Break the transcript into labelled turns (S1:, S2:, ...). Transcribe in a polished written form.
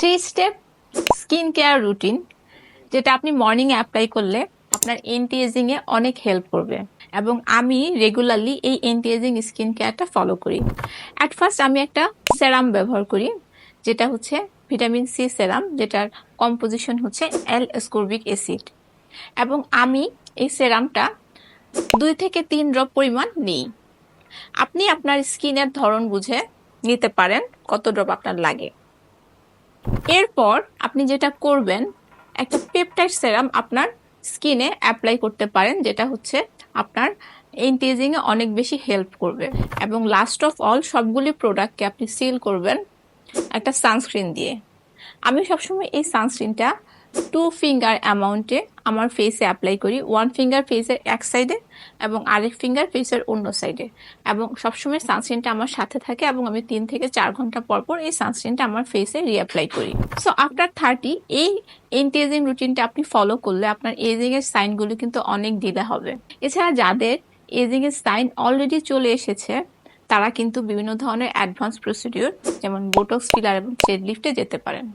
S1: Three step skin care routine, যেটা আপনি মর্নিংয়ে apply করলে আপনার এন্টি এজিংয়ে অনেক হেল্প করবে। এবং আমি রেগুলারলি এই এন্টি এজিং স্কিন কেয়ারটা ফলো করি। অ্যাট ফার্স্ট আমি একটা সেরাম ব্যবহার করি, যেটা হচ্ছে ভিটামিন সি সেরাম, যেটার কম্পোজিশন হচ্ছে এল অ্যাসকর্বিক অ্যাসিড। এবং আমি এই সেরামটা 2 থেকে 3 ড্রপ পরিমাণ নিই। আপনি আপনার স্কিনের ধরন বুঝে নিতে পারেন কত ড্রপ আপনার লাগে। এরপর আপনি যেটা করবেন, একটা পেপটাইড সেরাম আপনার স্কিনে অ্যাপ্লাই করতে পারেন, যেটা হচ্ছে আপনার এন্টি এজিংয়ে অনেক বেশি হেল্প করবে। এবং লাস্ট অফ অল, সবগুলি প্রোডাক্টকে আপনি সিল করবেন একটা সানস্ক্রিন দিয়ে। আমি সবসময় এই সানস্ক্রিনটা 2 ফিঙ্গার অ্যামাউন্টে আমার ফেসে অ্যাপ্লাই করি, 1 ফিঙ্গার ফেসের এক সাইডে এবং আরেক ফিঙ্গার ফেসের অন্য সাইডে। এবং সবসময় সানস্ক্রিনটা আমার সাথে থাকে এবং আমি 3 থেকে 4 ঘন্টা পর পর এই সানস্ক্রিনটা আমার ফেসে রিঅ্যাপ্লাই করি। সো আফটার 30 এই এন্টি এজিং রুটিনটা আপনি ফলো করলে আপনার এজিং এর সাইনগুলো কিন্তু অনেক ডিলে হবে। এছাড়া যাদের এজিং এর সাইন অলরেডি চলে এসেছে, তারা কিন্তু বিভিন্ন ধরনের অ্যাডভান্স প্রসিডিউর যেমন বোটক্স ফিলার এবং থ্রেড লিফটে যেতে পারেন।